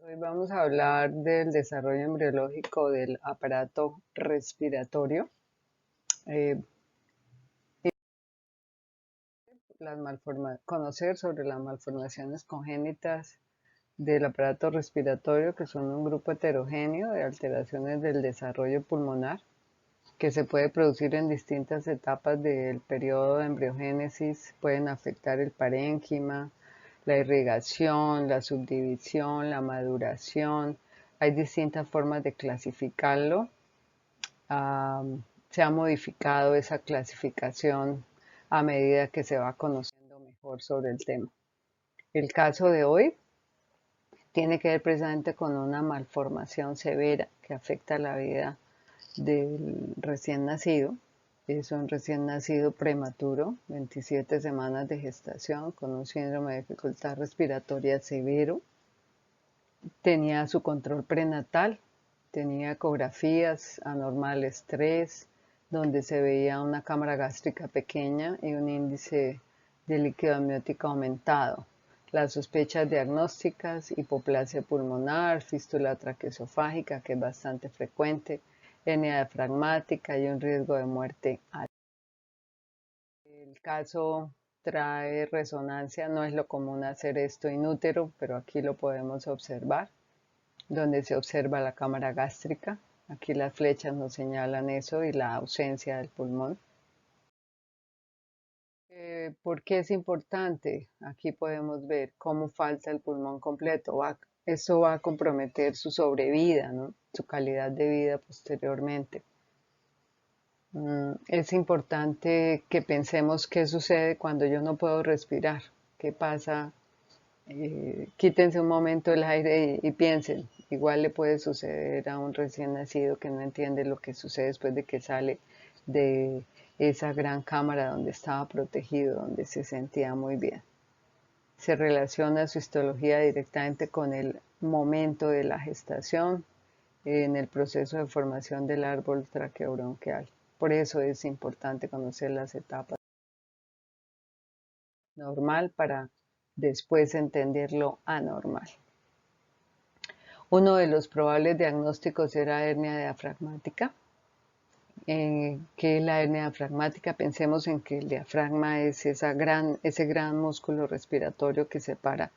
Hoy vamos a hablar del desarrollo embriológico del aparato respiratorio, eh, conocer sobre las malformaciones congénitas del aparato respiratorio, que son un grupo heterogéneo de alteraciones del desarrollo pulmonar que se puede producir en distintas etapas del periodo de embriogénesis. Pueden afectar el parénquima, la irrigación, la subdivisión, la maduración. Hay distintas formas de clasificarlo. Se ha modificado esa clasificación a medida que se va conociendo mejor sobre el tema. El caso de hoy tiene que ver precisamente con una malformación severa que afecta la vida del recién nacido. Es un recién nacido prematuro, 27 semanas de gestación, con un síndrome de dificultad respiratoria severo. Tenía su control prenatal, tenía ecografías anormales 3, donde se veía una cámara gástrica pequeña y un índice de líquido amniótico aumentado. Las sospechas diagnósticas: hipoplasia pulmonar, fístula traqueosofágica, que es bastante frecuente, hernia diafragmática y un riesgo de muerte alto. El caso trae resonancia, no es lo común hacer esto in útero, pero aquí lo podemos observar, donde se observa la cámara gástrica. Aquí las flechas nos señalan eso y la ausencia del pulmón. ¿Por qué es importante? Aquí podemos ver cómo falta el pulmón completo. Esto va a comprometer su sobrevida, ¿no? Su calidad de vida posteriormente. Es importante que pensemos qué sucede cuando yo no puedo respirar. ¿Qué pasa? Quítense un momento el aire y piensen. Igual le puede suceder a un recién nacido que no entiende lo que sucede después de que sale de esa gran cámara donde estaba protegido, donde se sentía muy bien. Se relaciona su histología directamente con el momento de la gestación en el proceso de formación del árbol traqueobronquial. Por eso es importante conocer las etapas normal para después entender lo anormal. Uno de los probables diagnósticos era hernia diafragmática. ¿Qué es la hernia diafragmática? Pensemos en que el diafragma es ese gran músculo respiratorio que separa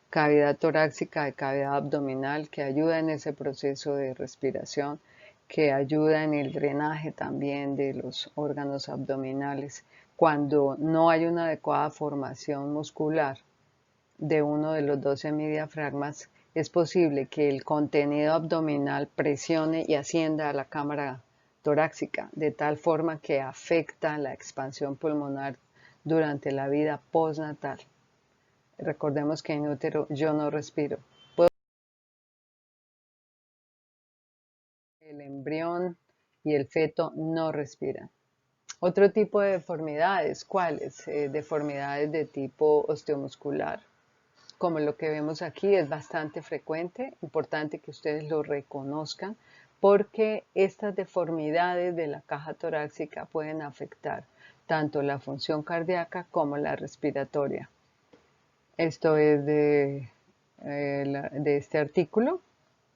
cavidad torácica de cavidad abdominal, que ayuda en ese proceso de respiración, que ayuda en el drenaje también de los órganos abdominales. Cuando no hay una adecuada formación muscular de uno de los dos semidiafragmas, es posible que el contenido abdominal presione y ascienda a la cámara torácica, de tal forma que afecta la expansión pulmonar durante la vida postnatal. Recordemos que en útero yo no respiro. El embrión y el feto no respiran. Otro tipo de deformidades, ¿cuáles? Deformidades de tipo osteomuscular, como lo que vemos aquí, es bastante frecuente, importante que ustedes lo reconozcan, porque estas deformidades de la caja torácica pueden afectar tanto la función cardíaca como la respiratoria. Esto es de este artículo,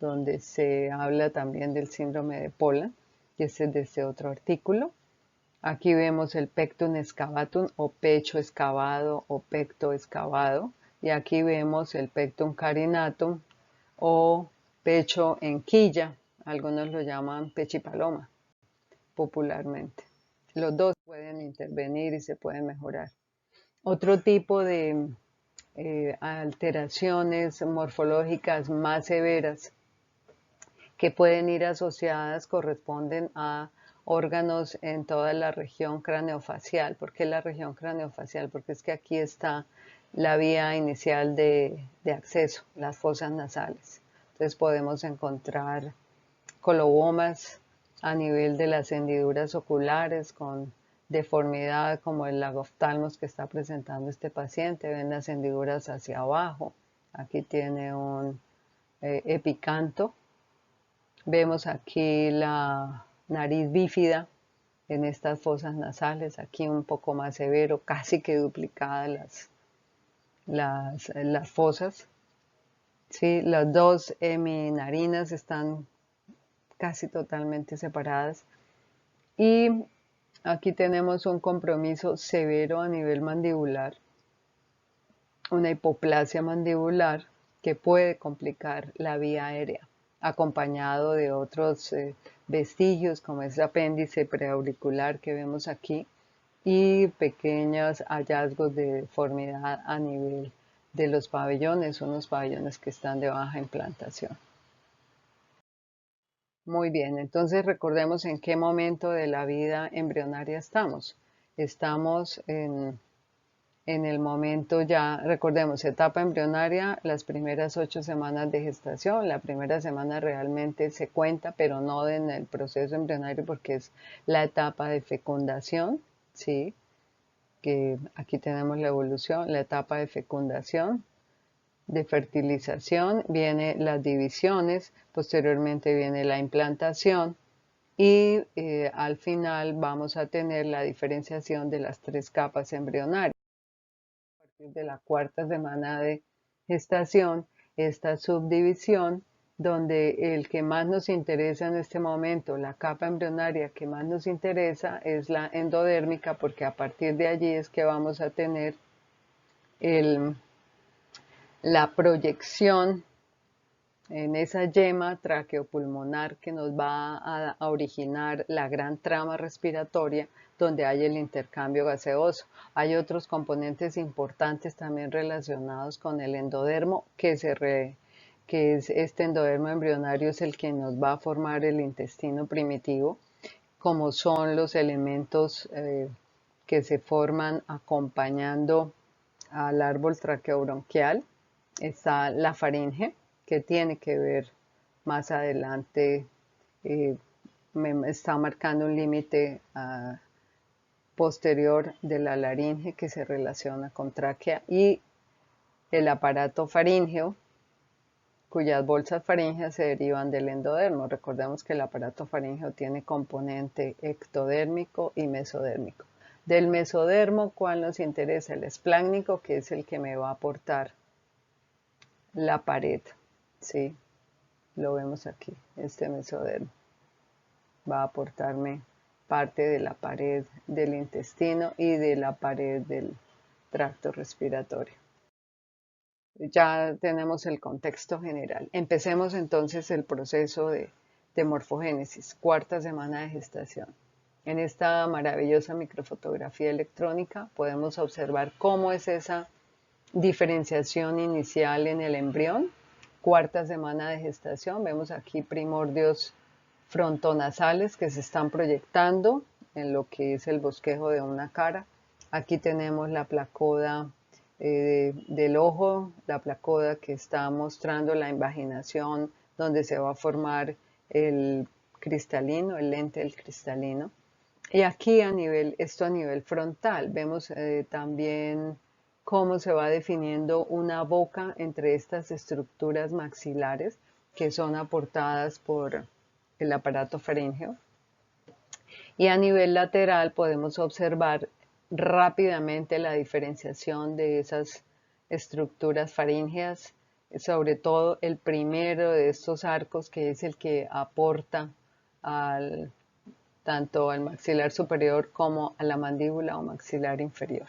donde se habla también del síndrome de Poland, y este es de este otro artículo. Aquí vemos el pectum excavatum o pecho excavado o pecto excavado, y aquí vemos el pectum carinatum o pecho en quilla, algunos lo llaman pechipaloma popularmente. Los dos pueden intervenir y se pueden mejorar. Otro tipo de alteraciones morfológicas más severas que pueden ir asociadas corresponden a órganos en toda la región craneofacial. ¿Por qué la región craneofacial? Porque es que aquí está la vía inicial de acceso, las fosas nasales. Entonces podemos encontrar colobomas a nivel de las hendiduras oculares con deformidad como el lagoftalmos que está presentando este paciente. Ven las hendiduras hacia abajo. Aquí tiene un epicanto. Vemos aquí la nariz bífida en estas fosas nasales, aquí un poco más severo, casi que duplicadas las fosas. ¿sí? Las dos heminarinas están casi totalmente separadas. Y aquí tenemos un compromiso severo a nivel mandibular, una hipoplasia mandibular que puede complicar la vía aérea, acompañado de otros vestigios como es el apéndice preauricular que vemos aquí y pequeños hallazgos de deformidad a nivel de los pabellones, unos pabellones que están de baja implantación. Muy bien, entonces recordemos en qué momento de la vida embrionaria estamos. Estamos en el momento ya, recordemos, etapa embrionaria, las primeras 8 semanas de gestación. La primera semana realmente se cuenta, pero no en el proceso embrionario porque es la etapa de fecundación, ¿sí? Que aquí tenemos la evolución, la etapa de fecundación, de fertilización, viene las divisiones, posteriormente viene la implantación y al final vamos a tener la diferenciación de las 3 capas embrionarias. A partir de la cuarta semana de gestación, esta subdivisión, donde el que más nos interesa en este momento, la capa embrionaria que más nos interesa es la endodérmica, porque a partir de allí es que vamos a tener la proyección en esa yema traqueopulmonar que nos va a originar la gran trama respiratoria donde hay el intercambio gaseoso. Hay otros componentes importantes también relacionados con el endodermo que es este endodermo embrionario es el que nos va a formar el intestino primitivo, como son los elementos que se forman acompañando al árbol traqueobronquial. Está la faringe, que tiene que ver más adelante, me está marcando un límite posterior de la laringe que se relaciona con tráquea, y el aparato faríngeo, cuyas bolsas faríngeas se derivan del endodermo. Recordemos que el aparato faríngeo tiene componente ectodérmico y mesodérmico. Del mesodermo, ¿cuál nos interesa? El esplácnico, que es el que me va a aportar la pared, ¿sí? Lo vemos aquí, este mesodermo va a aportarme parte de la pared del intestino y de la pared del tracto respiratorio. Ya tenemos el contexto general. Empecemos entonces el proceso de morfogénesis, cuarta semana de gestación. En esta maravillosa microfotografía electrónica podemos observar cómo es esa diferenciación inicial en el embrión, cuarta semana de gestación. Vemos aquí primordios frontonasales que se están proyectando en lo que es el bosquejo de una cara. Aquí tenemos la placoda del ojo, la placoda que está mostrando la invaginación donde se va a formar el cristalino, el lente del cristalino. Y aquí esto a nivel frontal, vemos también cómo se va definiendo una boca entre estas estructuras maxilares que son aportadas por el aparato faríngeo. Y a nivel lateral podemos observar rápidamente la diferenciación de esas estructuras faríngeas, sobre todo el primero de estos arcos, que es el que aporta tanto al maxilar superior como a la mandíbula o maxilar inferior.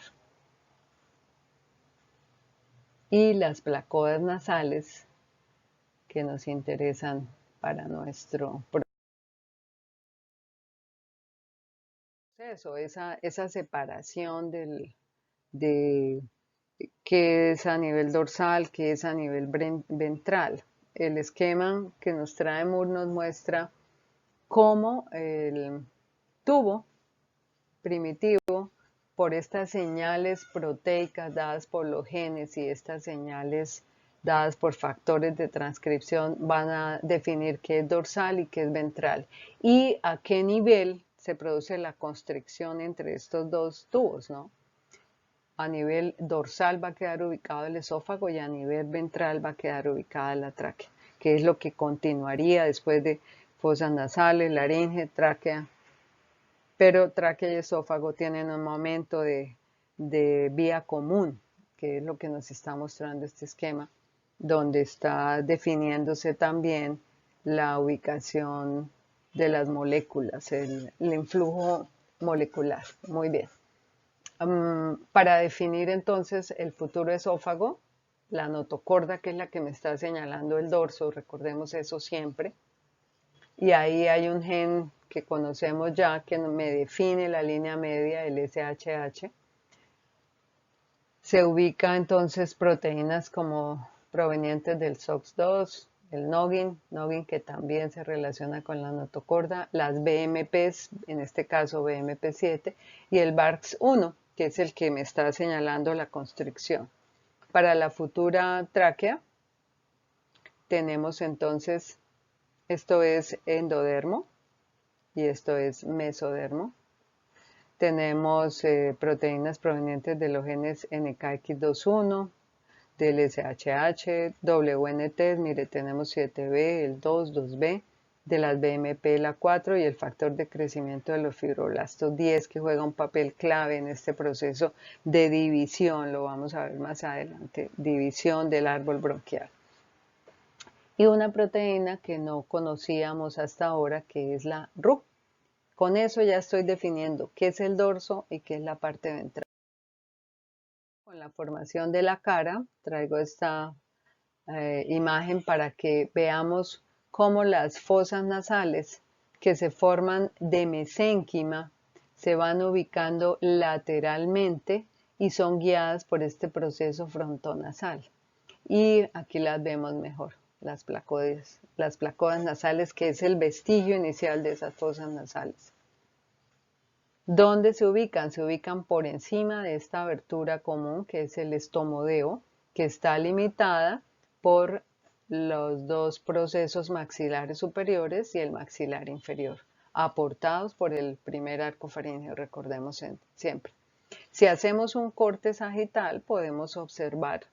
Y las placodas nasales que nos interesan para nuestro proceso, esa separación de qué es a nivel dorsal, qué es a nivel ventral. El esquema que nos trae Moore nos muestra cómo el tubo primitivo, por estas señales proteicas dadas por los genes y estas señales dadas por factores de transcripción, van a definir qué es dorsal y qué es ventral y a qué nivel se produce la constricción entre estos dos tubos, ¿no? A nivel dorsal va a quedar ubicado el esófago y a nivel ventral va a quedar ubicada la tráquea, que es lo que continuaría después de fosas nasales, laringe, tráquea. Pero tráquea y esófago tienen un momento de vía común, que es lo que nos está mostrando este esquema, donde está definiéndose también la ubicación de las moléculas, el influjo molecular. Muy bien. Para definir entonces el futuro esófago, la notocorda, que es la que me está señalando el dorso, recordemos eso siempre, y ahí hay un gen que conocemos ya que me define la línea media, el SHH. Se ubica entonces proteínas como provenientes del SOX2, el Noggin que también se relaciona con la notocorda, las BMPs, en este caso BMP7, y el BARX1, que es el que me está señalando la constricción. Para la futura tráquea tenemos entonces, esto es endodermo y esto es mesodermo. Tenemos proteínas provenientes de los genes NKX21, del SHH, WNT, mire, tenemos 7B, el 2, 2B, de las BMP, la 4 y el factor de crecimiento de los fibroblastos 10, que juega un papel clave en este proceso de división, lo vamos a ver más adelante, división del árbol bronquial. Y una proteína que no conocíamos hasta ahora, que es la RU. Con eso ya estoy definiendo qué es el dorso y qué es la parte ventral. Con la formación de la cara, traigo esta imagen para que veamos cómo las fosas nasales que se forman de mesénquima se van ubicando lateralmente y son guiadas por este proceso frontonasal. Y aquí las vemos mejor, las placoides nasales, que es el vestigio inicial de esas fosas nasales. ¿Dónde se ubican? Se ubican por encima de esta abertura común, que es el estomodeo, que está limitada por los dos procesos maxilares superiores y el maxilar inferior, aportados por el primer arco faríngeo, recordemos siempre. Si hacemos un corte sagital, podemos observar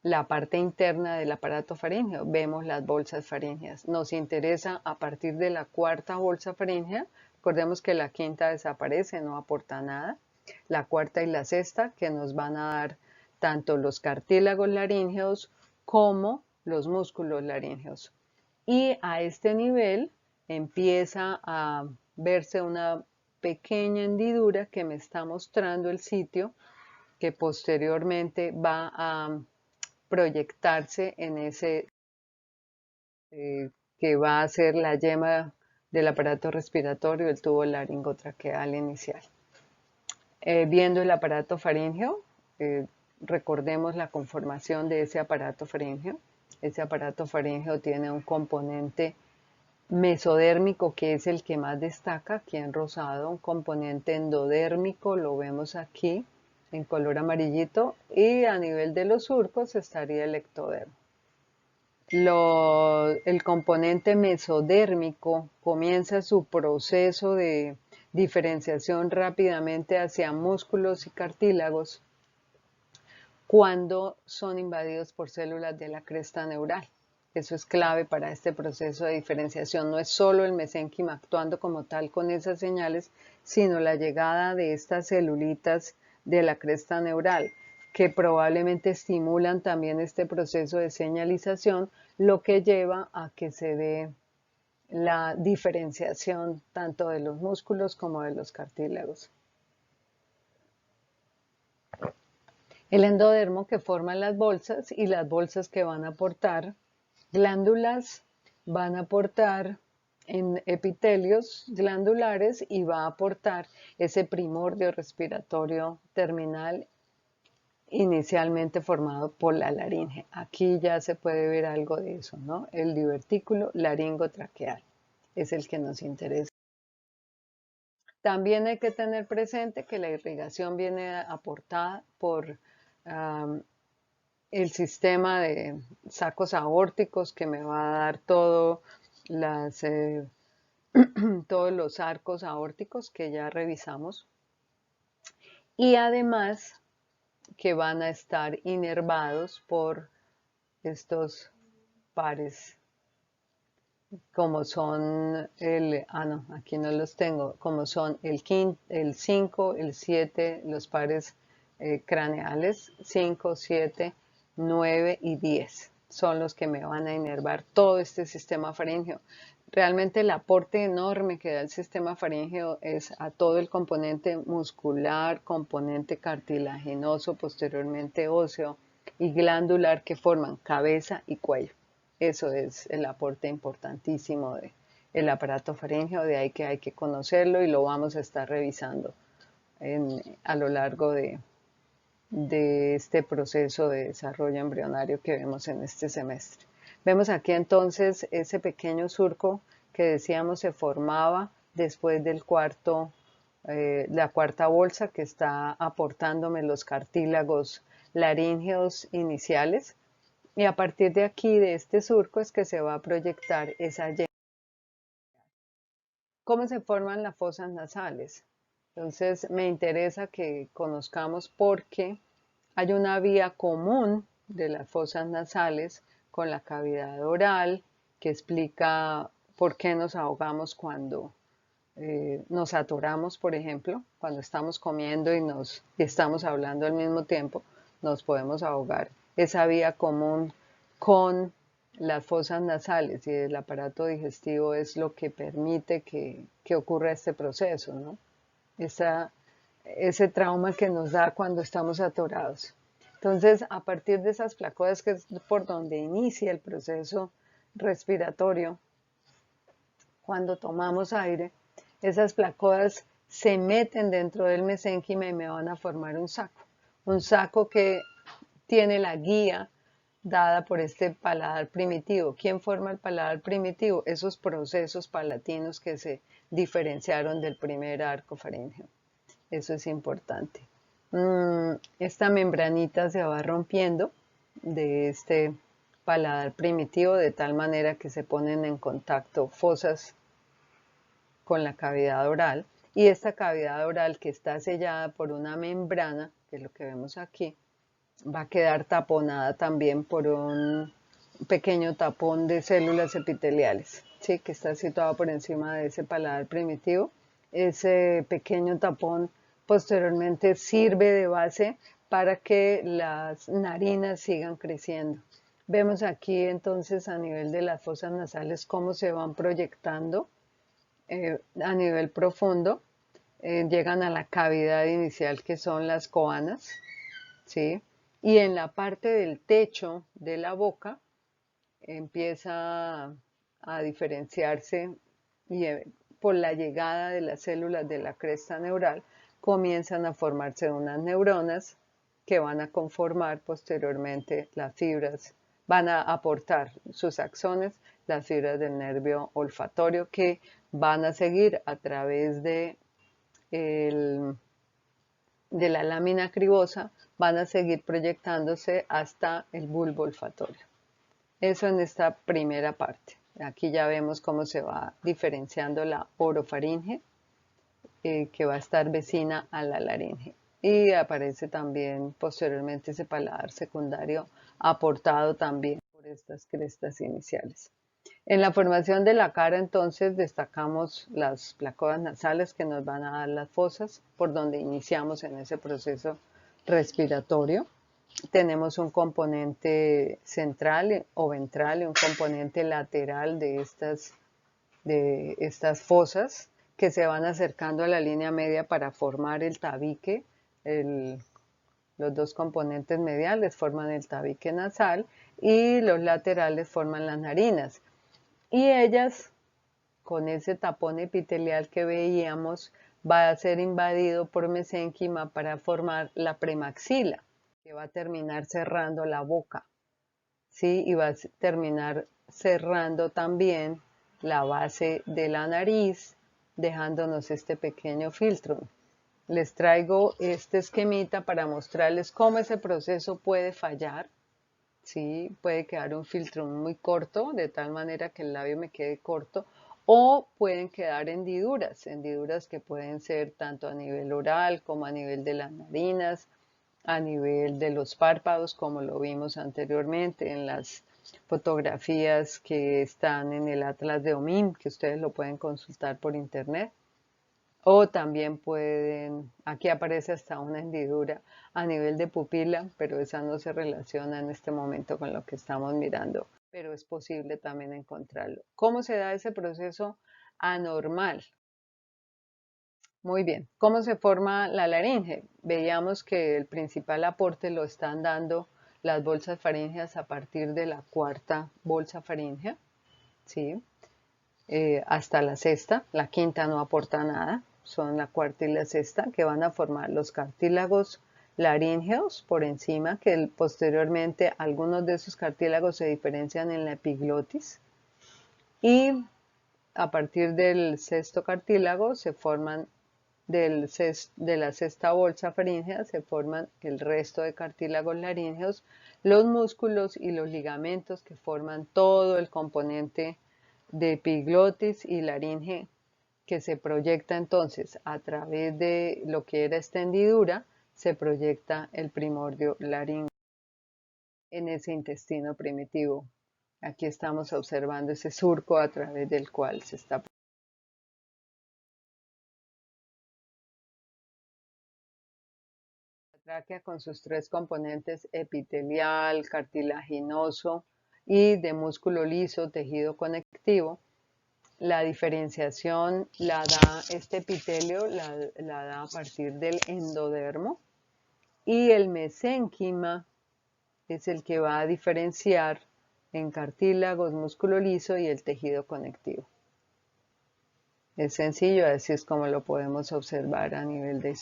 la parte interna del aparato faríngeo. Vemos las bolsas faríngeas. Nos interesa a partir de la cuarta bolsa faríngea. Recordemos que la quinta desaparece, no aporta nada. La cuarta y la sexta, que nos van a dar tanto los cartílagos laríngeos como los músculos laríngeos. Y a este nivel empieza a verse una pequeña hendidura que me está mostrando el sitio que posteriormente va a proyectarse en ese que va a ser la yema del aparato respiratorio, el tubo laringotraqueal inicial. Viendo el aparato faríngeo, recordemos la conformación de ese aparato faríngeo. Ese aparato faríngeo tiene un componente mesodérmico, que es el que más destaca, aquí en rosado, un componente endodérmico, lo vemos aquí, en color amarillito, y a nivel de los surcos estaría el ectodermo. El componente mesodérmico comienza su proceso de diferenciación rápidamente hacia músculos y cartílagos cuando son invadidos por células de la cresta neural. Eso es clave para este proceso de diferenciación. No es solo el mesénquima actuando como tal con esas señales, sino la llegada de estas celulitas de la cresta neural, que probablemente estimulan también este proceso de señalización, lo que lleva a que se dé la diferenciación tanto de los músculos como de los cartílagos. El endodermo, que forma las bolsas, y las bolsas que van a aportar glándulas, van a aportar en epitelios glandulares y va a aportar ese primordio respiratorio terminal inicialmente formado por la laringe. Aquí ya se puede ver algo de eso, ¿no? El divertículo laringotraqueal es el que nos interesa. También hay que tener presente que la irrigación viene aportada por el sistema de sacos aórticos, que me va a dar todos los arcos aórticos que ya revisamos, y además que van a estar inervados por estos pares, como son aquí no los tengo, como son el 5, el 7, los pares craneales 5, 7, 9 y 10. son los que me van a inervar todo este sistema faríngeo. Realmente el aporte enorme que da el sistema faríngeo es a todo el componente muscular, componente cartilaginoso, posteriormente óseo y glandular que forman cabeza y cuello. Eso es el aporte importantísimo del aparato faríngeo, de ahí que hay que conocerlo y lo vamos a estar revisando a lo largo de este proceso de desarrollo embrionario que vemos en este semestre. Vemos aquí entonces ese pequeño surco que decíamos se formaba después del la cuarta bolsa que está aportándome los cartílagos laríngeos iniciales, y a partir de aquí, de este surco, es que se va a proyectar esa Y. ¿Cómo se forman las fosas nasales? Entonces me interesa que conozcamos por qué hay una vía común de las fosas nasales con la cavidad oral que explica por qué nos ahogamos cuando nos atoramos, por ejemplo, cuando estamos comiendo y estamos hablando al mismo tiempo, nos podemos ahogar. Esa vía común con las fosas nasales y el aparato digestivo es lo que permite que ocurra este proceso, ¿no? Ese trauma que nos da cuando estamos atorados. Entonces, a partir de esas placoides, que es por donde inicia el proceso respiratorio, cuando tomamos aire, esas placoides se meten dentro del mesénquima y me van a formar un saco que tiene la guía dada por este paladar primitivo. ¿Quién forma el paladar primitivo? Esos procesos palatinos que se diferenciaron del primer arco faríngeo. Eso es importante. Esta membranita se va rompiendo de este paladar primitivo de tal manera que se ponen en contacto fosas con la cavidad oral, y esta cavidad oral que está sellada por una membrana, que es lo que vemos aquí, va a quedar taponada también por un pequeño tapón de células epiteliales, ¿sí? Que está situado por encima de ese paladar primitivo. Ese pequeño tapón posteriormente sirve de base para que las narinas sigan creciendo. Vemos aquí entonces a nivel de las fosas nasales cómo se van proyectando a nivel profundo, llegan a la cavidad inicial que son las coanas, ¿sí? Y en la parte del techo de la boca empieza a diferenciarse y por la llegada de las células de la cresta neural comienzan a formarse unas neuronas que van a conformar posteriormente las fibras, van a aportar sus axones, las fibras del nervio olfatorio que van a seguir a través de la lámina cribosa, van a seguir proyectándose hasta el bulbo olfatorio. Eso en esta primera parte. Aquí ya vemos cómo se va diferenciando la orofaringe, que va a estar vecina a la laringe. Y aparece también posteriormente ese paladar secundario aportado también por estas crestas iniciales. En la formación de la cara, entonces, destacamos las placoides nasales que nos van a dar las fosas, por donde iniciamos en ese proceso respiratorio. Tenemos un componente central o ventral y un componente lateral de estas fosas que se van acercando a la línea media para formar el tabique. Los dos componentes mediales forman el tabique nasal y los laterales forman las narinas. Y ellas, con ese tapón epitelial que veíamos, va a ser invadido por mesénquima para formar la premaxila, que va a terminar cerrando la boca, ¿sí? Y va a terminar cerrando también la base de la nariz, dejándonos este pequeño filtro. Les traigo este esquemita para mostrarles cómo ese proceso puede fallar. Sí, puede quedar un filtro muy corto, de tal manera que el labio me quede corto, o pueden quedar hendiduras que pueden ser tanto a nivel oral como a nivel de las narinas, a nivel de los párpados, como lo vimos anteriormente en las fotografías que están en el Atlas de OMIM, que ustedes lo pueden consultar por internet. O también pueden, aquí aparece hasta una hendidura a nivel de pupila, pero esa no se relaciona en este momento con lo que estamos mirando, pero es posible también encontrarlo. ¿Cómo se da ese proceso anormal? Muy bien. ¿Cómo se forma la laringe? Veíamos que el principal aporte lo están dando las bolsas faríngeas a partir de la cuarta bolsa faríngea, ¿sí? Hasta la sexta. La quinta no aporta nada, son la cuarta y la sexta, que van a formar los cartílagos laríngeos por encima, que posteriormente algunos de esos cartílagos se diferencian en la epiglotis. Y a partir del sexto cartílago se forman de la sexta bolsa faríngea se forman el resto de cartílagos laríngeos, los músculos y los ligamentos que forman todo el componente de epiglotis y laringe que se proyecta entonces a través de lo que era esta hendidura, se proyecta el primordio laríngeo en ese intestino primitivo. Aquí estamos observando ese surco a través del cual se está. La tráquea con sus tres componentes epitelial, cartilaginoso y de músculo liso, tejido conectivo. La diferenciación la da este epitelio, la da a partir del endodermo y el mesénquima es el que va a diferenciar en cartílagos, músculo liso y el tejido conectivo. Es sencillo, así es como lo podemos observar a nivel de.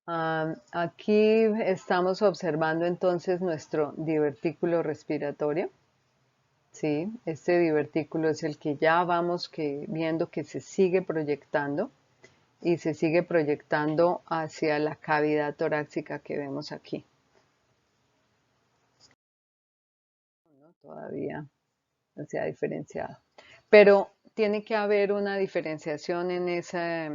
Aquí estamos observando entonces nuestro divertículo respiratorio. ¿Sí? Este divertículo es el que ya vamos viendo que se sigue proyectando y se sigue proyectando hacia la cavidad torácica que vemos aquí. ¿No? Todavía no se ha diferenciado. Pero tiene que haber una diferenciación en esa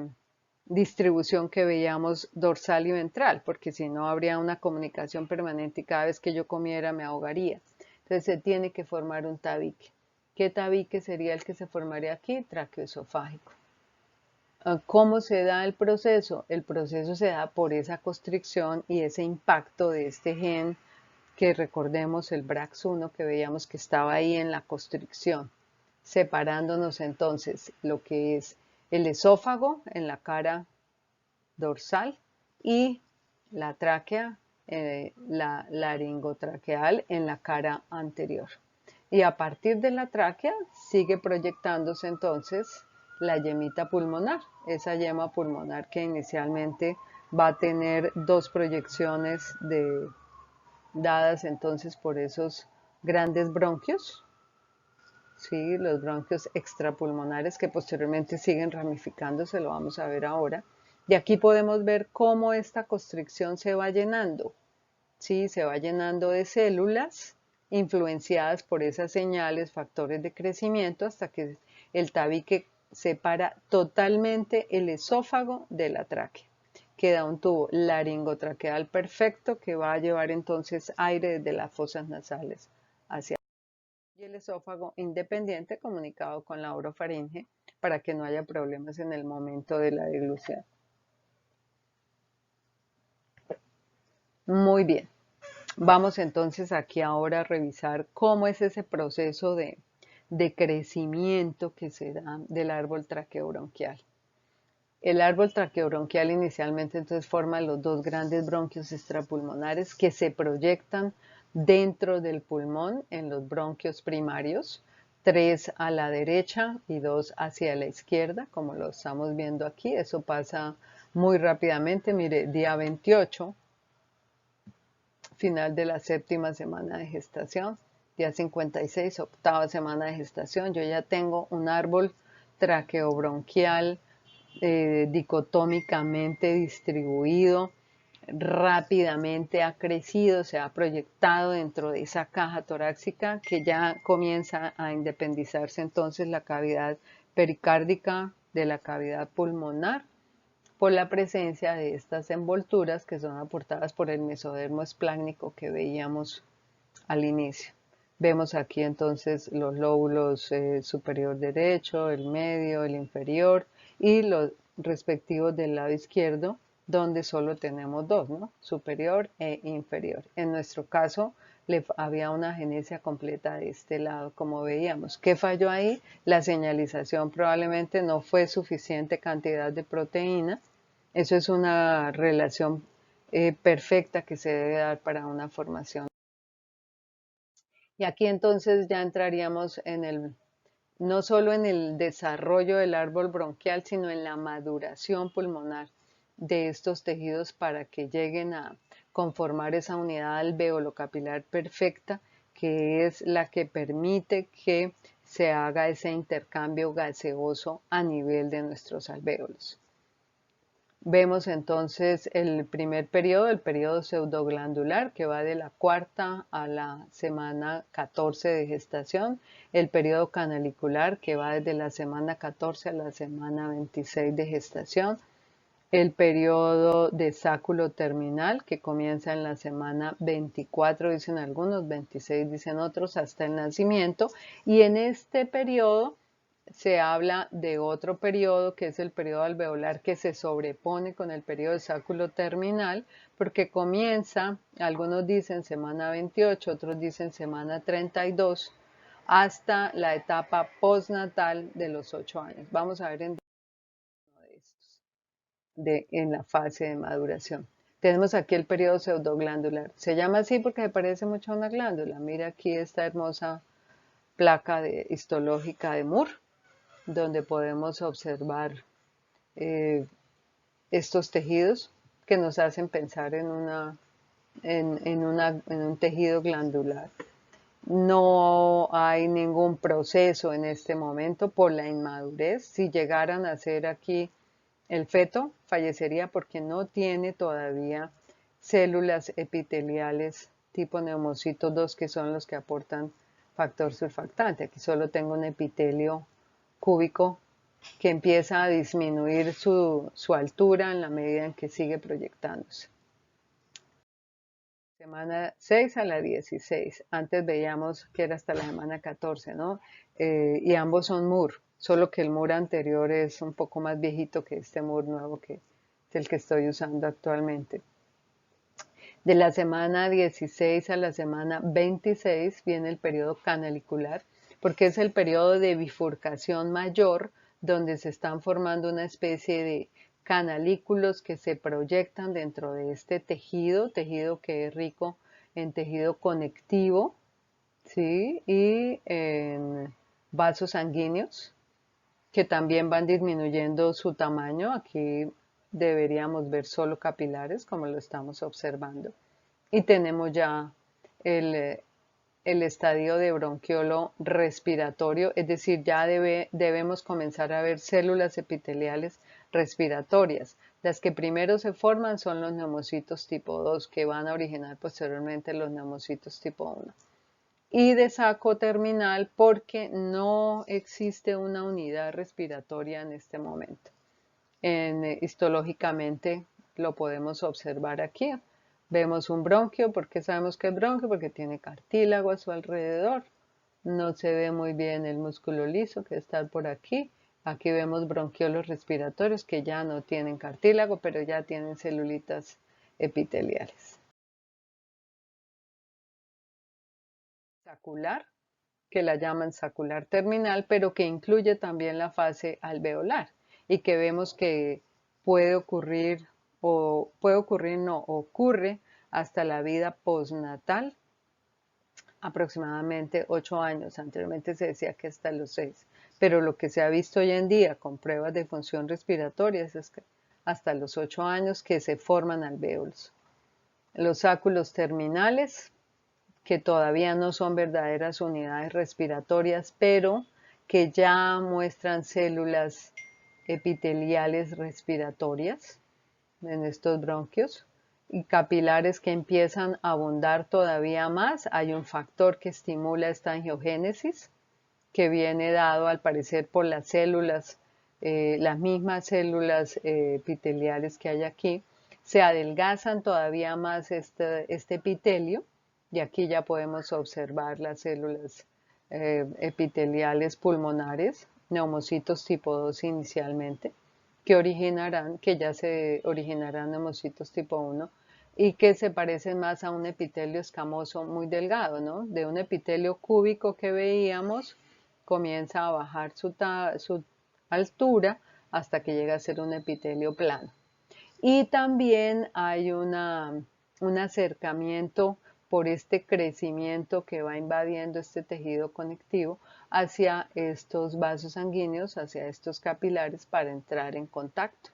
distribución que veíamos dorsal y ventral, porque si no habría una comunicación permanente y cada vez que yo comiera me ahogaría. Entonces se tiene que formar un tabique. ¿Qué tabique sería el que se formaría aquí? Traqueoesofágico. ¿Cómo se da el proceso? El proceso se da por esa constricción y ese impacto de este gen que recordemos el BRAX1 que veíamos que estaba ahí en la constricción, separándonos entonces lo que es el esófago en la cara dorsal y la tráquea, la laringotraqueal en la cara anterior. Y a partir de la tráquea sigue proyectándose entonces la yemita pulmonar, esa yema pulmonar que inicialmente va a tener dos proyecciones dadas entonces por esos grandes bronquios, ¿sí? Los bronquios extrapulmonares que posteriormente siguen ramificándose, lo vamos a ver ahora. Y aquí podemos ver cómo esta constricción se va llenando, ¿sí? Se va llenando de células influenciadas por esas señales, factores de crecimiento, hasta que el tabique separa totalmente el esófago de la tráquea. Queda un tubo laringotraqueal perfecto que va a llevar entonces aire desde las fosas nasales hacia y el esófago independiente comunicado con la orofaringe para que no haya problemas en el momento de la deglución. Muy bien. Vamos entonces aquí ahora a revisar cómo es ese proceso de crecimiento que se da del árbol traqueobronquial. El árbol traqueobronquial inicialmente entonces forma los dos grandes bronquios extrapulmonares que se proyectan dentro del pulmón en los bronquios primarios, 3 a la derecha y 2 hacia la izquierda, como lo estamos viendo aquí. Eso pasa muy rápidamente. Mire, día 28, final de la séptima semana de gestación, día 56, octava semana de gestación. Yo ya tengo un árbol traqueobronquial dicotómicamente distribuido, rápidamente ha crecido, se ha proyectado dentro de esa caja torácica que ya comienza a independizarse entonces la cavidad pericárdica de la cavidad pulmonar por la presencia de estas envolturas que son aportadas por el mesodermo esplácnico que veíamos al inicio. Vemos aquí entonces los lóbulos superior derecho, el medio, el inferior y los respectivos del lado izquierdo, donde solo tenemos dos, ¿no? Superior e inferior. En nuestro caso, había una agenesia completa de este lado, como veíamos. ¿Qué falló ahí? La señalización probablemente no fue suficiente cantidad de proteína. Eso es una relación perfecta que se debe dar para una formación. Y aquí entonces ya entraríamos no solo en el desarrollo del árbol bronquial, sino en la maduración pulmonar de estos tejidos para que lleguen a conformar esa unidad alveolo-capilar perfecta, que es la que permite que se haga ese intercambio gaseoso a nivel de nuestros alvéolos. Vemos entonces el primer periodo, el periodo pseudoglandular, que va de la cuarta a la semana 14 de gestación, el periodo canalicular, que va desde la semana 14 a la semana 26 de gestación, el periodo de sáculo terminal, que comienza en la semana 24, dicen algunos, 26 dicen otros, hasta el nacimiento, y en este periodo se habla de otro periodo que es el periodo alveolar que se sobrepone con el periodo de sáculo terminal porque comienza, algunos dicen semana 28, otros dicen semana 32 hasta la etapa postnatal de los 8 años. Vamos a ver en uno de estos, en la fase de maduración. Tenemos aquí el periodo pseudoglandular. Se llama así porque se parece mucho a una glándula. Mira aquí esta hermosa placa histológica de Moore, donde podemos observar estos tejidos que nos hacen pensar en un tejido glandular. No hay ningún proceso en este momento por la inmadurez. Si llegaran a ser aquí el feto, fallecería porque no tiene todavía células epiteliales tipo neumocitos 2, que son los que aportan factor surfactante. Aquí solo tengo un epitelio cúbico que empieza a disminuir su altura en la medida en que sigue proyectándose. Semana 6 a la 16. Antes veíamos que era hasta la semana 14, ¿no? Y ambos son Moore, solo que el Moore anterior es un poco más viejito que este Moore nuevo que es el que estoy usando actualmente. De la semana 16 a la semana 26 viene el periodo canalicular, porque es el periodo de bifurcación mayor donde se están formando una especie de canalículos que se proyectan dentro de este tejido que es rico en tejido conectivo, ¿sí? Y en vasos sanguíneos que también van disminuyendo su tamaño. Aquí deberíamos ver solo capilares como lo estamos observando. Y tenemos ya el, el estadio de bronquiolo respiratorio, es decir, ya debemos comenzar a ver células epiteliales respiratorias. Las que primero se forman son los neumocitos tipo 2, que van a originar posteriormente los neumocitos tipo 1. Y de saco terminal porque no existe una unidad respiratoria en este momento. Histológicamente lo podemos observar aquí. Vemos un bronquio. ¿Por qué sabemos que es bronquio? Porque tiene cartílago a su alrededor. No se ve muy bien el músculo liso que está por aquí. Aquí vemos bronquiolos respiratorios que ya no tienen cartílago, pero ya tienen celulitas epiteliales. Sacular, que la llaman sacular terminal, pero que incluye también la fase alveolar y que vemos que puede ocurrir no, ocurre hasta la vida postnatal, aproximadamente 8 años. Anteriormente se decía que hasta los 6, pero lo que se ha visto hoy en día con pruebas de función respiratoria es que hasta los 8 años que se forman alvéolos. Los sáculos terminales, que todavía no son verdaderas unidades respiratorias, pero que ya muestran células epiteliales respiratorias en estos bronquios y capilares que empiezan a abundar todavía más. Hay un factor que estimula esta angiogénesis que viene dado al parecer por las células, las mismas células epiteliales que hay aquí. Se adelgazan todavía más este epitelio y aquí ya podemos observar las células epiteliales pulmonares, neumocitos tipo 2 inicialmente, que ya se originarán neumocitos tipo 1 y que se parecen más a un epitelio escamoso muy delgado, ¿no? De un epitelio cúbico que veíamos, comienza a bajar su altura hasta que llega a ser un epitelio plano. Y también hay un acercamiento por este crecimiento que va invadiendo este tejido conectivo hacia estos vasos sanguíneos, hacia estos capilares para entrar en contacto,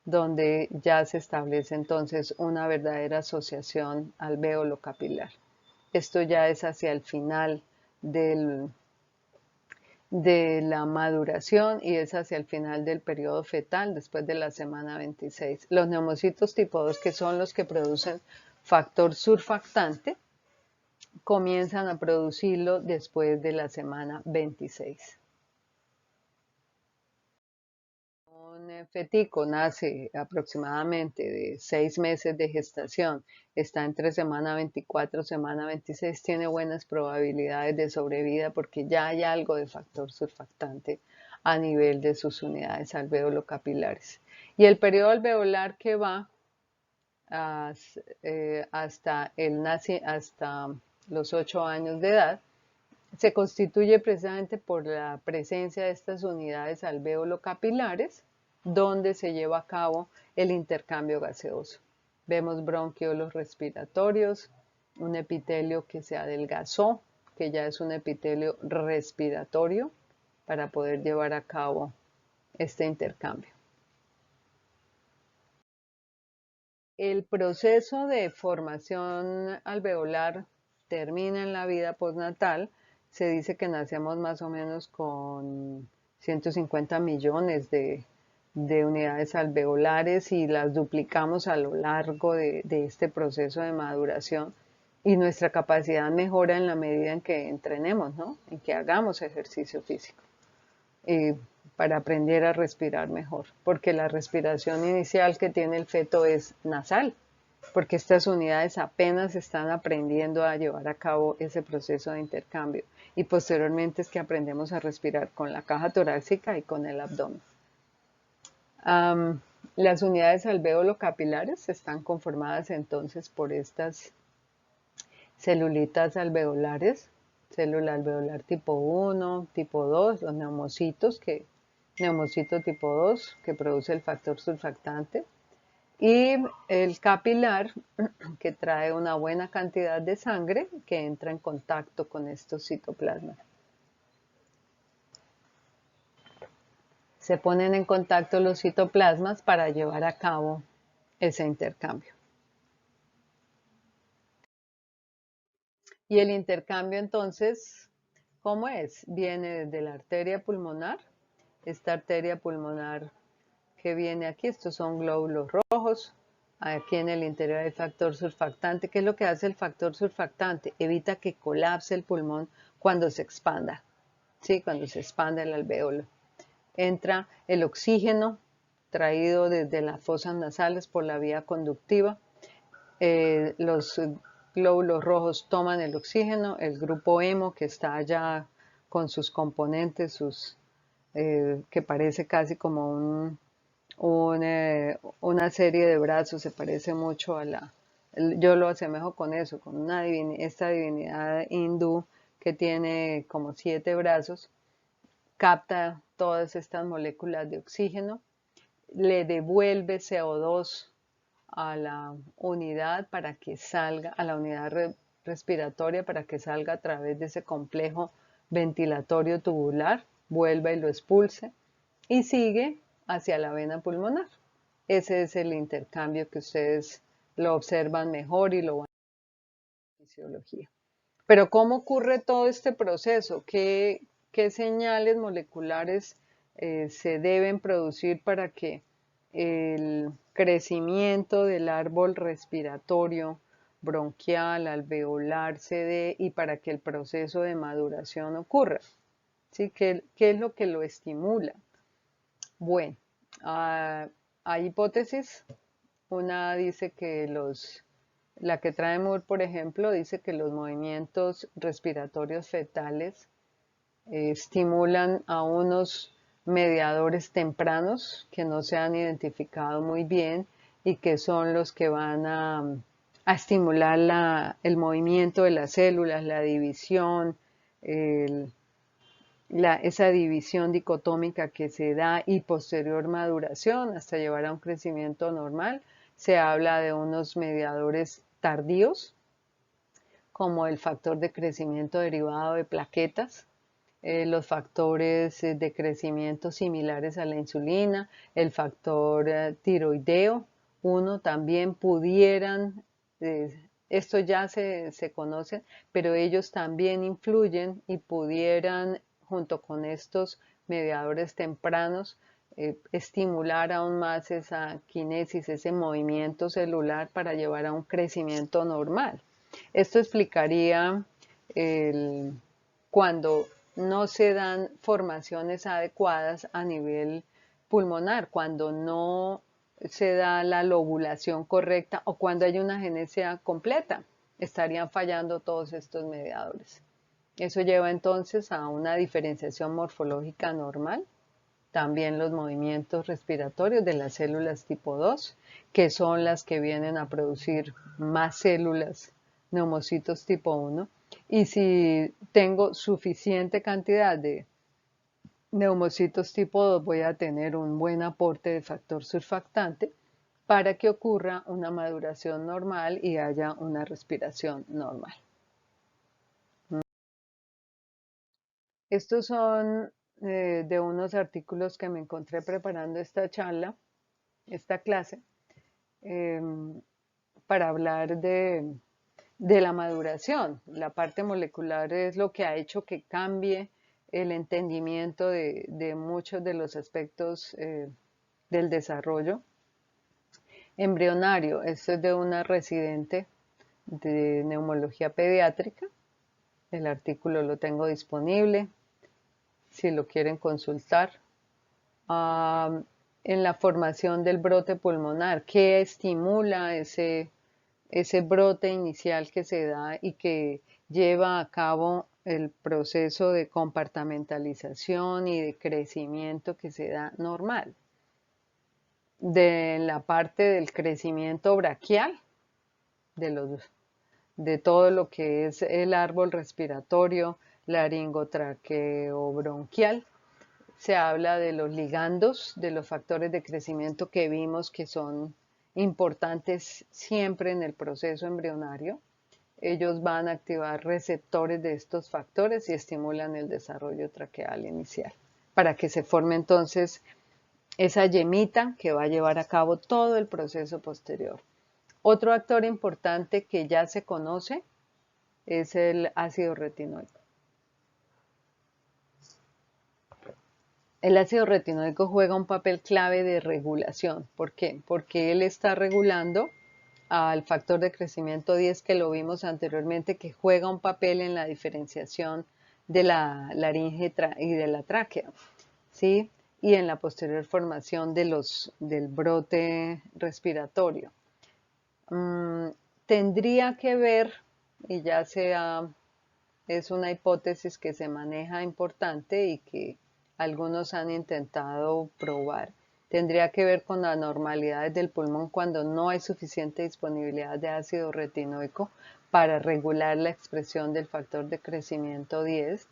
donde ya se establece entonces una verdadera asociación alvéolo capilar. Esto ya es hacia el final de la maduración y es hacia el final del periodo fetal, después de la semana 26. Los neumocitos tipo 2, que son los que producen factor surfactante, comienzan a producirlo después de la semana 26. Un fetico nace aproximadamente de 6 meses de gestación, está entre semana 24 y semana 26, tiene buenas probabilidades de sobrevida porque ya hay algo de factor surfactante a nivel de sus unidades alveolo-capilares. Y el periodo alveolar que va hasta los 8 años de edad se constituye precisamente por la presencia de estas unidades alveolo-capilares, donde se lleva a cabo el intercambio gaseoso. Vemos bronquiolos respiratorios, un epitelio que se adelgazó, que ya es un epitelio respiratorio, para poder llevar a cabo este intercambio. El proceso de formación alveolar termina en la vida postnatal. Se dice que nacemos más o menos con 150 millones de unidades alveolares y las duplicamos a lo largo de este proceso de maduración. Y nuestra capacidad mejora en la medida en que entrenemos, ¿no? En que hagamos ejercicio físico. Para aprender a respirar mejor, porque la respiración inicial que tiene el feto es nasal, porque estas unidades apenas están aprendiendo a llevar a cabo ese proceso de intercambio y posteriormente es que aprendemos a respirar con la caja torácica y con el abdomen. Las unidades alveolo-capilares están conformadas entonces por estas celulitas alveolares, célula alveolar tipo 1, tipo 2, los neumocitos, neumocito tipo 2 que produce el factor surfactante, y el capilar que trae una buena cantidad de sangre que entra en contacto con estos citoplasmas. Se ponen en contacto los citoplasmas para llevar a cabo ese intercambio. Y el intercambio entonces, ¿cómo es? Viene desde la arteria pulmonar, esta arteria pulmonar que viene aquí, estos son glóbulos rojos, aquí en el interior hay factor surfactante. ¿Qué es lo que hace el factor surfactante? Evita que colapse el pulmón cuando se expanda, ¿sí? Cuando se expande el alvéolo. Entra el oxígeno traído desde las fosas nasales por la vía conductiva. Los glóbulos rojos toman el oxígeno, el grupo hemo que está allá con sus componentes, que parece casi como una serie de brazos, se parece mucho yo lo asemejo con eso, con esta divinidad hindú que tiene como 7 brazos, capta todas estas moléculas de oxígeno, le devuelve CO2 a la unidad para que salga, a la unidad respiratoria para que salga a través de ese complejo ventilatorio tubular, vuelva y lo expulse y sigue hacia la vena pulmonar. Ese es el intercambio que ustedes lo observan mejor y lo van a ver en la fisiología. Pero ¿cómo ocurre todo este proceso? ¿Qué señales moleculares se deben producir para que el crecimiento del árbol respiratorio, bronquial, alveolar se dé y para que el proceso de maduración ocurra? ¿Sí? ¿Qué es lo que lo estimula? Bueno, hay hipótesis. Una dice que La que trae Moore, por ejemplo, dice que los movimientos respiratorios fetales estimulan a unos mediadores tempranos que no se han identificado muy bien y que son los que van a estimular el movimiento de las células, la división, esa división dicotómica que se da y posterior maduración hasta llevar a un crecimiento normal. Se habla de unos mediadores tardíos, como el factor de crecimiento derivado de plaquetas, los factores de crecimiento similares a la insulina, el factor tiroideo, uno también pudieran, esto ya se conoce, pero ellos también influyen y pudieran, junto con estos mediadores tempranos, estimular aún más esa kinesis, ese movimiento celular para llevar a un crecimiento normal. Esto explicaría cuando no se dan formaciones adecuadas a nivel pulmonar, cuando no se da la lobulación correcta o cuando hay una agenesia completa, estarían fallando todos estos mediadores. Eso lleva entonces a una diferenciación morfológica normal, también los movimientos respiratorios de las células tipo 2, que son las que vienen a producir más células neumocitos tipo 1. Y si tengo suficiente cantidad de neumocitos tipo 2, voy a tener un buen aporte de factor surfactante para que ocurra una maduración normal y haya una respiración normal. Estos son de unos artículos que me encontré preparando esta charla, esta clase, para hablar de la maduración. La parte molecular es lo que ha hecho que cambie el entendimiento de muchos de los aspectos del desarrollo embrionario. Esto es de una residente de neumología pediátrica. El artículo lo tengo disponible si lo quieren consultar. En la formación del brote pulmonar, ¿qué estimula ese brote inicial que se da y que lleva a cabo el proceso de compartimentalización y de crecimiento que se da normal? De la parte del crecimiento braquial, de todo lo que es el árbol respiratorio, laringotraqueobronquial, se habla de los ligandos, de los factores de crecimiento que vimos que son importantes siempre en el proceso embrionario. Ellos van a activar receptores de estos factores y estimulan el desarrollo traqueal inicial, para que se forme entonces esa yemita que va a llevar a cabo todo el proceso posterior. Otro actor importante que ya se conoce es el ácido retinoico. El ácido retinoico juega un papel clave de regulación. ¿Por qué? Porque él está regulando al factor de crecimiento 10 que lo vimos anteriormente, que juega un papel en la diferenciación de la laringe y de la tráquea, ¿sí? Y en la posterior formación del brote respiratorio. Tendría que ver, y ya es una hipótesis que se maneja importante y que algunos han intentado probar, tendría que ver con las anormalidades del pulmón cuando no hay suficiente disponibilidad de ácido retinoico para regular la expresión del factor de crecimiento 10.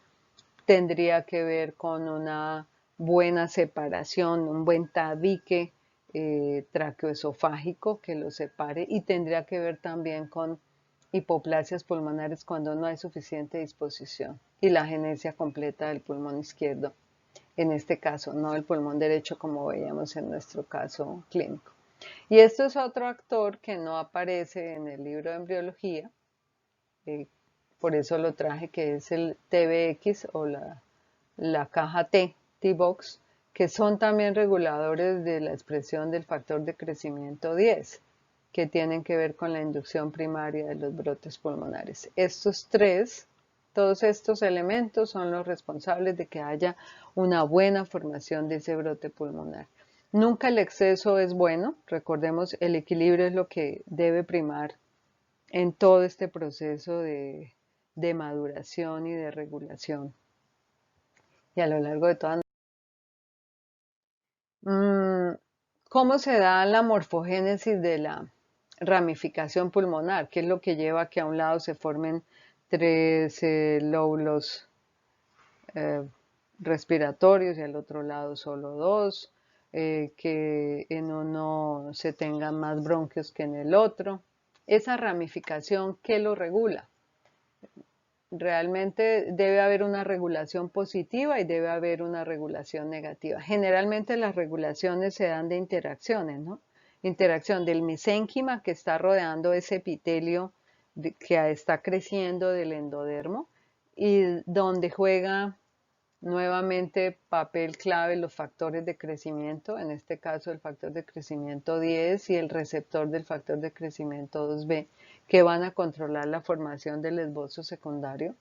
Tendría que ver con una buena separación, un buen tabique traqueoesofágico que lo separe, y tendría que ver también con hipoplasias pulmonares cuando no hay suficiente disposición y la agenesia completa del pulmón izquierdo, en este caso, no el pulmón derecho como veíamos en nuestro caso clínico. Y esto es otro actor que no aparece en el libro de embriología, por eso lo traje, que es el TBX o la caja T, T-Box, que son también reguladores de la expresión del factor de crecimiento 10, que tienen que ver con la inducción primaria de los brotes pulmonares. Todos estos elementos son los responsables de que haya una buena formación de ese brote pulmonar. Nunca el exceso es bueno, recordemos, el equilibrio es lo que debe primar en todo este proceso de maduración y de regulación. Y a lo largo de toda. ¿Cómo se da la morfogénesis de la ramificación pulmonar? ¿Qué es lo que lleva a que a un lado se formen tres lóbulos eh, respiratorios y al otro lado solo dos? Que en uno se tengan más bronquios que en el otro. Esa ramificación, ¿qué lo regula? Realmente debe haber una regulación positiva y debe haber una regulación negativa. Generalmente las regulaciones se dan de interacciones, ¿no? Interacción del mesénquima que está rodeando ese epitelio que está creciendo del endodermo y donde juega nuevamente papel clave los factores de crecimiento, en este caso el factor de crecimiento 10 y el receptor del factor de crecimiento 2B, que van a controlar la formación del esbozo secundario,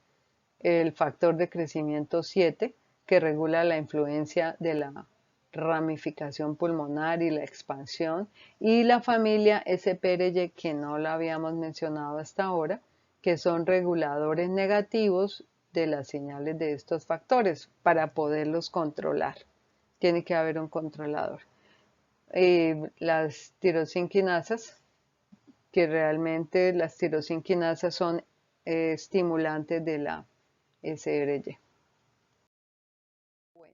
el factor de crecimiento 7, que regula la influencia de la ramificación pulmonar y la expansión, y la familia SPRY, que no la habíamos mencionado hasta ahora, que son reguladores negativos de las señales de estos factores para poderlos controlar. Tiene que haber un controlador. Las tirosinquinasas, que realmente las tirosinquinasas son estimulantes de la SRY. Bueno,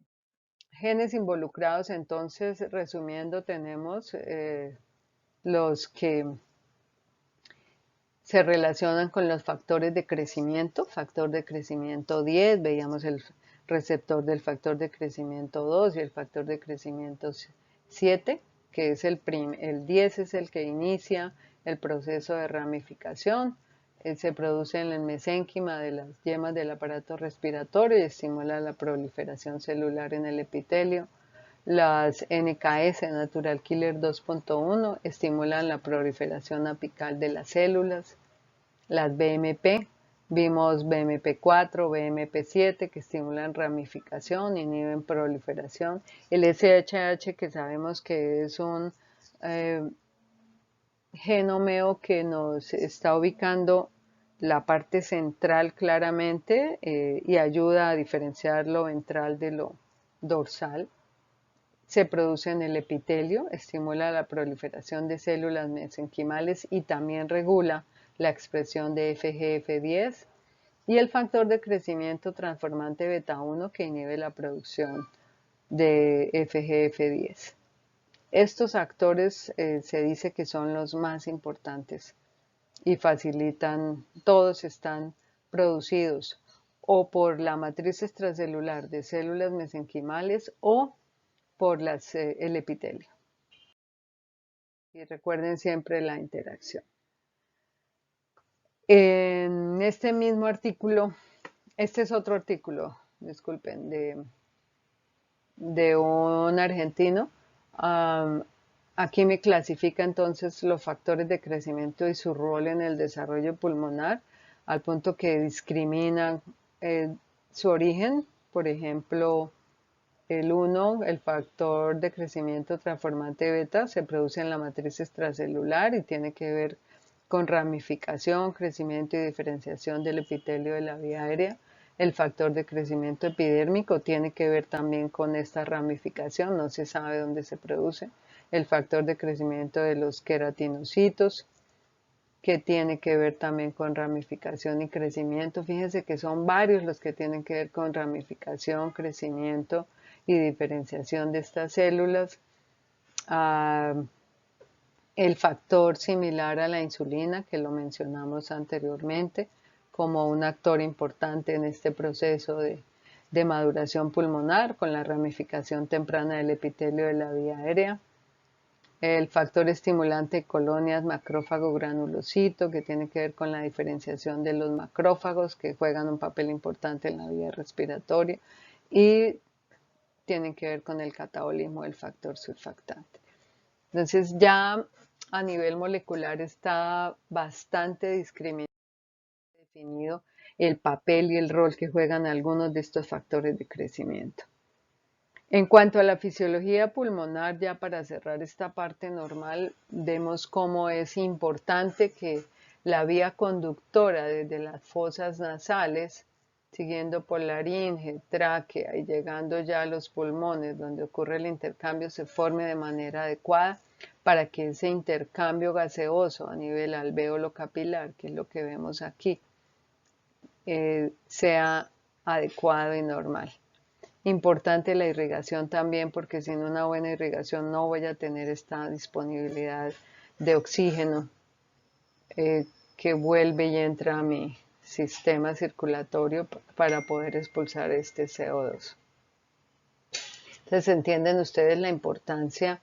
genes involucrados, entonces, resumiendo, tenemos los que se relacionan con los factores de crecimiento, factor de crecimiento 10, veíamos el receptor del factor de crecimiento 2 y el factor de crecimiento 7, que es el 10 es el que inicia el proceso de ramificación, se produce en el mesénquima de las yemas del aparato respiratorio y estimula la proliferación celular en el epitelio. Las NKS, Natural Killer 2.1, estimulan la proliferación apical de las células. Las BMP, vimos BMP4, BMP7, que estimulan ramificación, inhiben proliferación. El SHH, que sabemos que es un genomeo que nos está ubicando la parte central claramente y ayuda a diferenciar lo ventral de lo dorsal. Se produce en el epitelio, estimula la proliferación de células mesenquimales y también regula la expresión de FGF10 y el factor de crecimiento transformante beta 1 que inhibe la producción de FGF10. Estos actores se dice que son los más importantes y facilitan, todos están producidos o por la matriz extracelular de células mesenquimales o por el epitelio. Y recuerden siempre la interacción. En este mismo artículo, este es otro artículo, disculpen, de un argentino. Aquí me clasifica entonces los factores de crecimiento y su rol en el desarrollo pulmonar, al punto que discriminan su origen, por ejemplo, el 1, el factor de crecimiento transformante beta, se produce en la matriz extracelular y tiene que ver con ramificación, crecimiento y diferenciación del epitelio de la vía aérea. El factor de crecimiento epidérmico tiene que ver también con esta ramificación, no se sabe dónde se produce. El factor de crecimiento de los queratinocitos, que tiene que ver también con ramificación y crecimiento. Fíjense que son varios los que tienen que ver con ramificación, crecimiento y diferenciación de estas células. El factor similar a la insulina, que lo mencionamos anteriormente, como un actor importante en este proceso de maduración pulmonar con la ramificación temprana del epitelio de la vía aérea. El factor estimulante de colonias macrófago granulocito, que tiene que ver con la diferenciación de los macrófagos, que juegan un papel importante en la vía respiratoria, y tienen que ver con el catabolismo del factor surfactante. Entonces ya a nivel molecular está bastante discriminado, definido el papel y el rol que juegan algunos de estos factores de crecimiento. En cuanto a la fisiología pulmonar, ya para cerrar esta parte normal, vemos cómo es importante que la vía conductora desde las fosas nasales, siguiendo por laringe, tráquea y llegando ya a los pulmones, donde ocurre el intercambio, se forme de manera adecuada para que ese intercambio gaseoso a nivel alvéolo capilar, que es lo que vemos aquí, sea adecuado y normal. Importante la irrigación también, porque sin una buena irrigación no voy a tener esta disponibilidad de oxígeno que vuelve y entra a mi sistema circulatorio para poder expulsar este CO2. Entonces, ¿entienden ustedes la importancia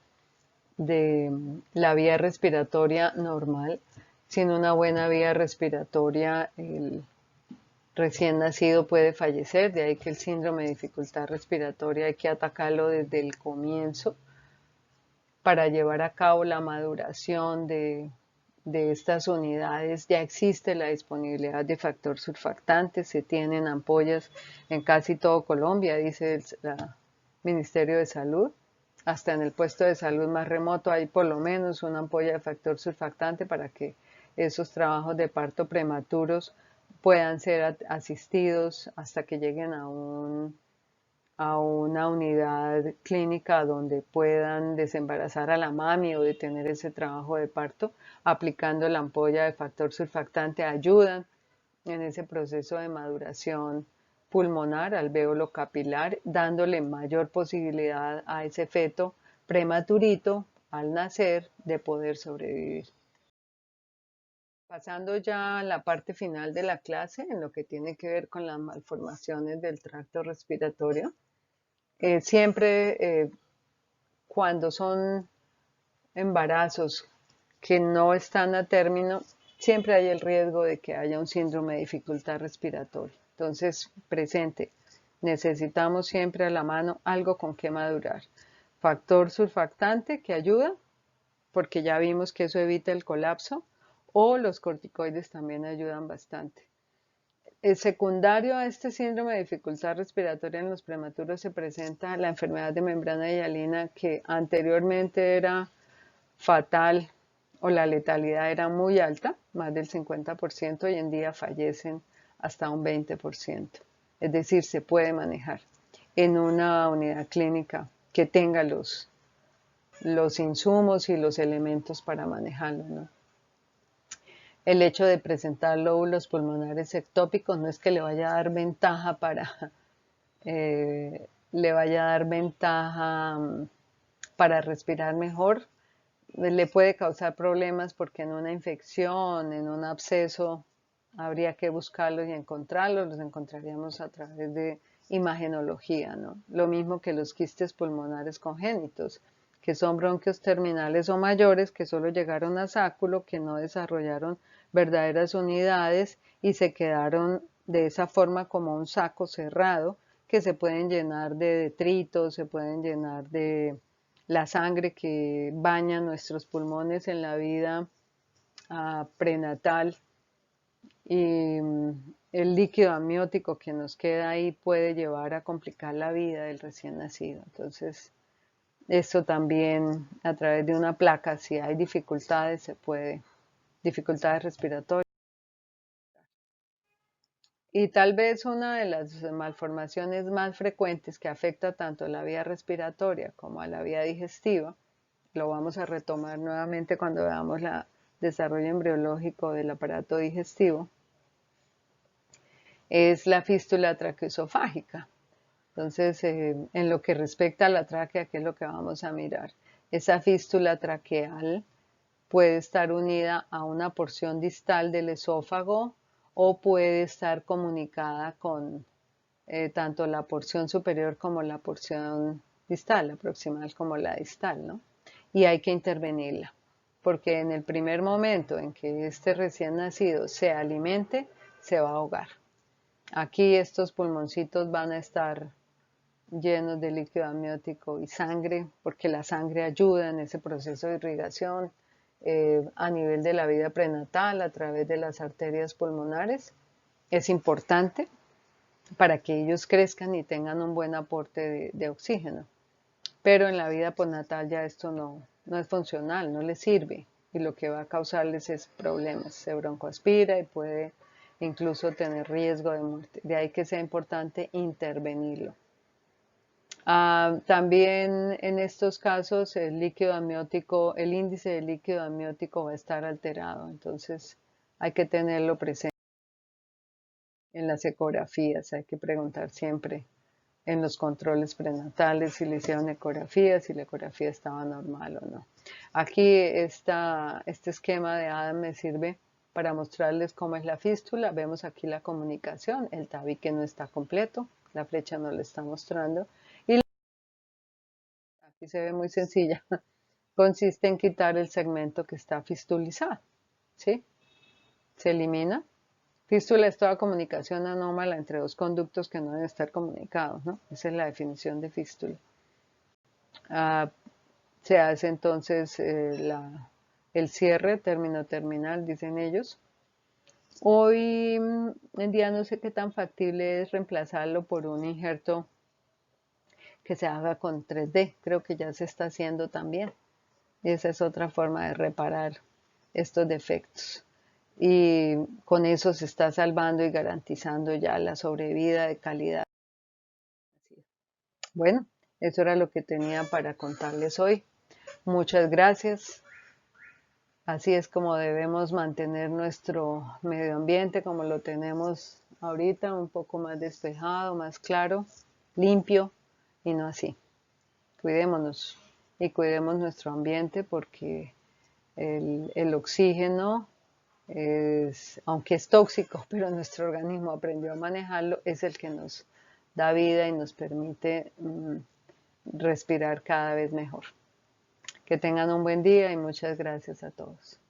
de la vía respiratoria normal? Sin una buena vía respiratoria, el recién nacido puede fallecer, de ahí que el síndrome de dificultad respiratoria hay que atacarlo desde el comienzo para llevar a cabo la maduración de estas unidades. Ya existe la disponibilidad de factor surfactante, se tienen ampollas en casi todo Colombia, dice el Ministerio de Salud. Hasta en el puesto de salud más remoto hay por lo menos una ampolla de factor surfactante para que esos trabajos de parto prematuros puedan ser asistidos hasta que lleguen a una unidad clínica donde puedan desembarazar a la mami o detener ese trabajo de parto, aplicando la ampolla de factor surfactante, ayudan en ese proceso de maduración pulmonar, alvéolo capilar, dándole mayor posibilidad a ese feto prematurito al nacer de poder sobrevivir. Pasando ya a la parte final de la clase, en lo que tiene que ver con las malformaciones del tracto respiratorio, siempre cuando son embarazos que no están a término, siempre hay el riesgo de que haya un síndrome de dificultad respiratoria. Entonces, presente, necesitamos siempre a la mano algo con que madurar. Factor surfactante que ayuda, porque ya vimos que eso evita el colapso, o los corticoides también ayudan bastante. El secundario a este síndrome de dificultad respiratoria en los prematuros se presenta la enfermedad de membrana hialina, que anteriormente era fatal o la letalidad era muy alta, más del 50%, hoy en día fallecen hasta un 20%. Es decir, se puede manejar en una unidad clínica que tenga los insumos y los elementos para manejarlo, ¿no? El hecho de presentar lóbulos pulmonares ectópicos no es que le vaya a dar ventaja para respirar mejor. Le puede causar problemas porque en una infección, en un absceso, habría que buscarlos y encontrarlos. Los encontraríamos a través de imagenología, ¿no? Lo mismo que los quistes pulmonares congénitos, que son bronquios terminales o mayores que solo llegaron a sáculo, que no desarrollaron verdaderas unidades y se quedaron de esa forma como un saco cerrado, que se pueden llenar de detritos, se pueden llenar de la sangre que baña nuestros pulmones en la vida prenatal, y el líquido amniótico que nos queda ahí puede llevar a complicar la vida del recién nacido. Entonces, esto también a través de una placa, si hay dificultades, dificultades respiratorias. Y tal vez una de las malformaciones más frecuentes que afecta tanto a la vía respiratoria como a la vía digestiva, lo vamos a retomar nuevamente cuando veamos el desarrollo embriológico del aparato digestivo, es la fístula traqueoesofágica. Entonces, en lo que respecta a la tráquea, ¿qué es lo que vamos a mirar? Esa fístula traqueal puede estar unida a una porción distal del esófago o puede estar comunicada con tanto la porción superior como la porción distal, la proximal como la distal, ¿no? Y hay que intervenirla, porque en el primer momento en que este recién nacido se alimente, se va a ahogar. Aquí estos pulmoncitos van a estar llenos de líquido amniótico y sangre, porque la sangre ayuda en ese proceso de irrigación a nivel de la vida prenatal a través de las arterias pulmonares. Es importante para que ellos crezcan y tengan un buen aporte de oxígeno. Pero en la vida postnatal ya esto no es funcional, no les sirve. y lo que va a causarles es problemas. Se broncoaspira y puede incluso tener riesgo de muerte. De ahí que sea importante intervenirlo. También en estos casos el líquido amniótico, el índice de líquido amniótico va a estar alterado, entonces hay que tenerlo presente en las ecografías, hay que preguntar siempre en los controles prenatales si le hicieron ecografía, si la ecografía estaba normal o no. Aquí este esquema de Adam me sirve para mostrarles cómo es la fístula. Vemos aquí la comunicación, el tabique no está completo, la flecha no le está mostrando. Y aquí se ve muy sencilla. Consiste en quitar el segmento que está fistulizado. ¿Sí? Se elimina. Fístula es toda comunicación anómala entre dos conductos que no deben estar comunicados, ¿no? Esa es la definición de fístula. Se hace entonces el cierre, término terminal, dicen ellos. Hoy en día no sé qué tan factible es reemplazarlo por un injerto que se haga con 3D. Creo que ya se está haciendo también. Esa es otra forma de reparar estos defectos. Y con eso se está salvando y garantizando ya la sobrevida de calidad. Bueno, eso era lo que tenía para contarles hoy. Muchas gracias. Así es como debemos mantener nuestro medio ambiente, como lo tenemos ahorita, un poco más despejado, más claro, limpio y no así. Cuidémonos y cuidemos nuestro ambiente porque el oxígeno aunque es tóxico, pero nuestro organismo aprendió a manejarlo, es el que nos da vida y nos permite respirar cada vez mejor. Que tengan un buen día y muchas gracias a todos.